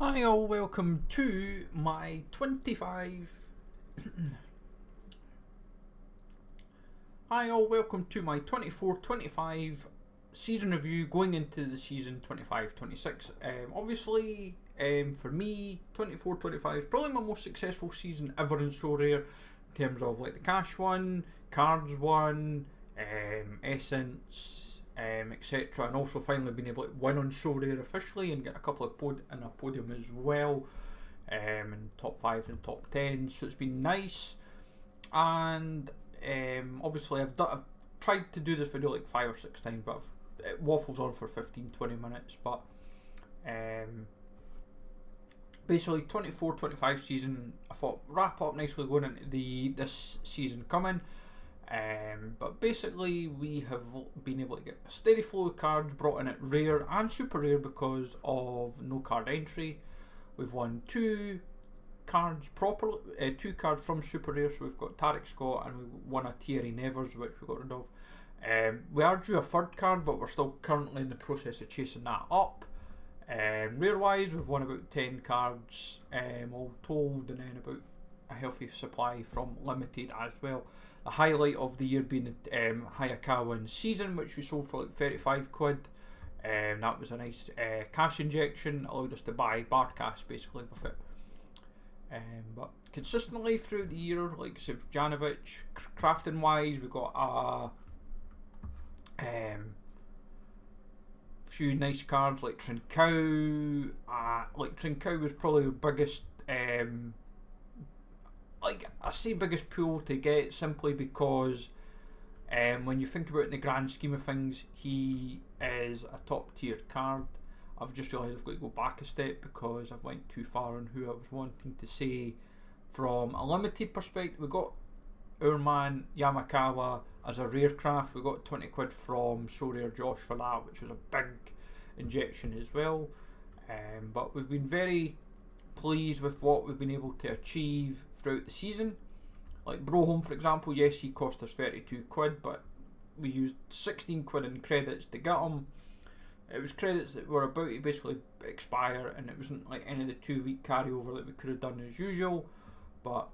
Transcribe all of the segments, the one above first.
Hi all, welcome to my 25 Hi all, welcome to my 24-25 season review going into the season 25-26. Obviously, for me, 24-25 is probably my most successful season ever in Sorare in terms of like the cash one, cards one, essence, etc. And also finally being able to win on Sorare officially and get a couple of a podium as well, and top 5 and top 10. So it's been nice. And obviously I've tried to do this video like 5 or 6 times, but it waffles on for 15-20 minutes. But basically 24-25 season, I thought wrap up nicely going into this season coming. But basically we have been able to get a steady flow of cards brought in at rare and super rare because of no card entry. We've won two cards from Super Rare, so we've got Tarek Scott and we won a Thierry Nevers, which we got rid of. We are due a third card, but we're still currently in the process of chasing that up. Rare wise, we've won about 10 cards all told, and then about a healthy supply from Limited as well. The highlight of the year being the Hayakawa in season, which we sold for like 35 quid. That was a nice cash injection, allowed us to buy Barcast basically with it. But consistently through the year, like Sivjanovic, crafting wise, we got a few nice cards like Trincao. Trincao was probably the biggest, biggest pool to get simply because when you think about it in the grand scheme of things, he is a top tier card. I've just realised I've got to go back a step because I've went too far on who I was wanting to say. From a limited perspective, we got our man Yamakawa as a rare craft. We got 20 quid from Sorare Josh for that, which was a big injection as well. But we've been very pleased with what we've been able to achieve throughout the season. Like Broholm, for example, yes, he cost us 32 quid, but we used 16 quid in credits to get him. It was credits that were about to basically expire, and it wasn't like any of the 2 week carryover that we could have done as usual. But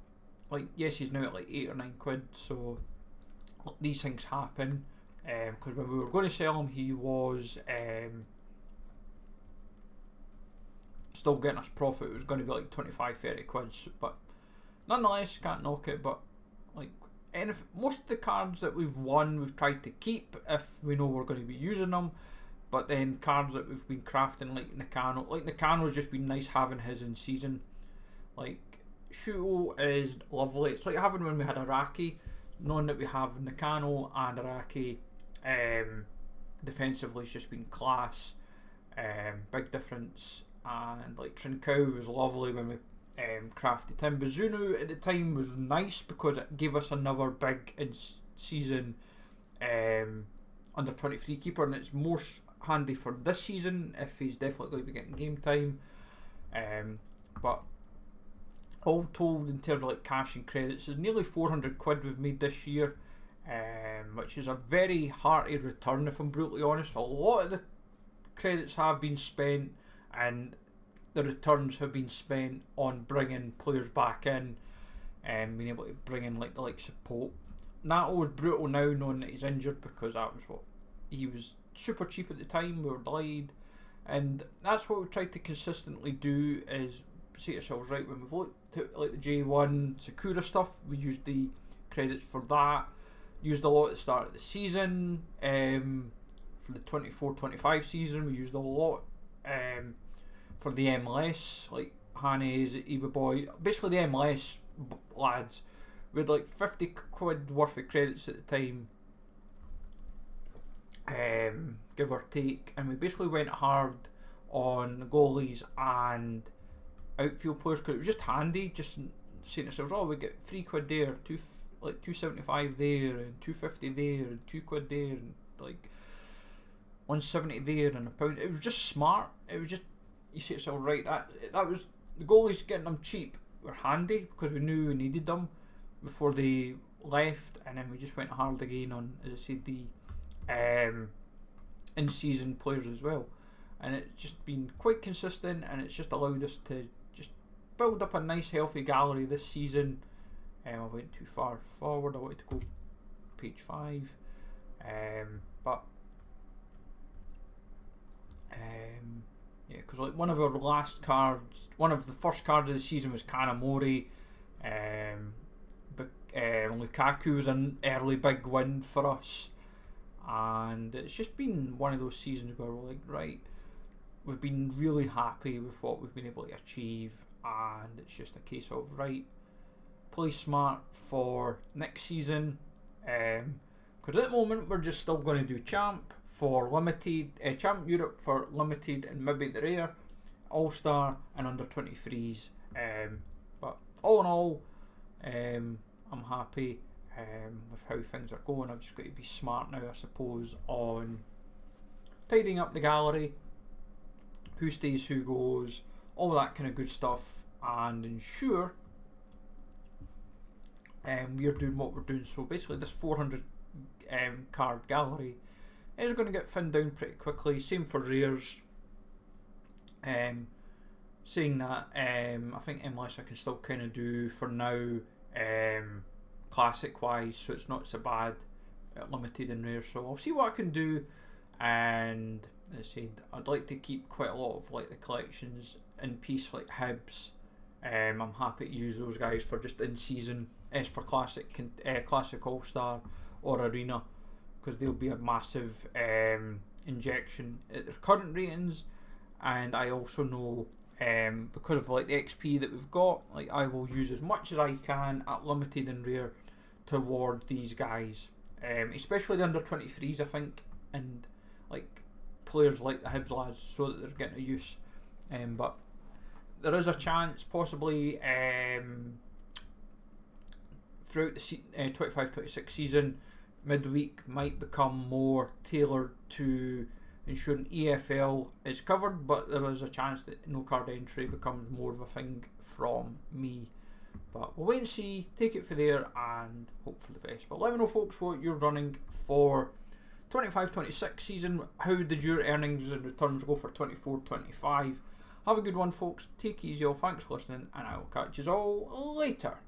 like, yes, he's now at like 8 or 9 quid, so these things happen. Because when we were going to sell him, he was still getting us profit. It was going to be like 25-30 quid, but nonetheless, can't knock it. But like, most of the cards that we've won, we've tried to keep if we know we're going to be using them. But then cards that we've been crafting, like Nakano's just been nice having his in season. Like Shuto is lovely. It's like having when we had Araki, knowing that we have Nakano and Araki defensively has just been class. Big difference. And like Trincao was lovely when we crafted him. Bazunu at the time was nice because it gave us another big in season under 23 keeper, and it's more handy for this season if he's definitely going to be getting game time. But all told, in terms of like cash and credits, there's nearly 400 quid we've made this year, which is a very hearty return if I'm brutally honest. A lot of the credits have been spent and the returns have been spent on bringing players back in and being able to bring in like the likes of Pope. Nato is brutal now knowing that he's injured because that was what he was super cheap at the time. We were delayed, and that's what we've tried to consistently do is say to ourselves, right, when we've looked at like the J1 Sakura stuff, we used the credits for that, used a lot at the start of the season. For the 24-25 season we used a lot for the MLS, like Hanes, Iba Boy, basically the MLS lads. We had like 50 quid worth of credits at the time, give or take, and we basically went hard on goalies and outfield players because it was just handy, just saying to ourselves, oh, we get 3 quid there, 275 there, and 250 there, and 2 quid there, and like 170 there, and a pound. It was just smart. It was just, you say to yourself, right, that was the goalies getting them cheap were handy because we knew we needed them before they left, and then we just went hard again on, as I said, the in-season players as well. and it's just been quite consistent, and it's just allowed us to just build up a nice healthy gallery this season. I went too far forward, I wanted to go page 5, but yeah, because like one of our last cards, one of the first cards of the season was Kanamori. But Lukaku was an early big win for us, and it's just been one of those seasons where we're like, right, we've been really happy with what we've been able to achieve, and it's just a case of, right, play smart for next season, because at the moment we're just still going to do Champ for limited, Champ Europe for limited and maybe the rare, All-Star and under 23s, but all in all, I'm happy with how things are going. I've just got to be smart now, I suppose, on tidying up the gallery, who stays, who goes, all that kind of good stuff, and ensure we're doing what we're doing. So basically this 400 card gallery is going to get thinned down pretty quickly. Same for rares. Saying that, I think MLS I can still kind of do for now, classic wise, so it's not so bad limited and rare, so I'll see what I can do. And as I said, I'd like to keep quite a lot of like the collections in piece, like Hibs. I'm happy to use those guys for just in season, as for classic All-Star or Arena, because they'll be a massive injection at their current ratings. And I also know, because of like the XP that we've got, like I will use as much as I can at limited and rare toward these guys, especially the under 23s, I think, and like players like the Hibs lads, so that they're getting a use. But there is a chance possibly throughout the 25-26 season, midweek might become more tailored to ensuring EFL is covered, but there is a chance that no card entry becomes more of a thing from me. But we'll wait and see, take it for there, and hope for the best. But let me know, folks, what you're running for 25-26 season. How did your earnings and returns go for 24-25? Have a good one, folks. Take it easy all. Thanks for listening, and I will catch you all later.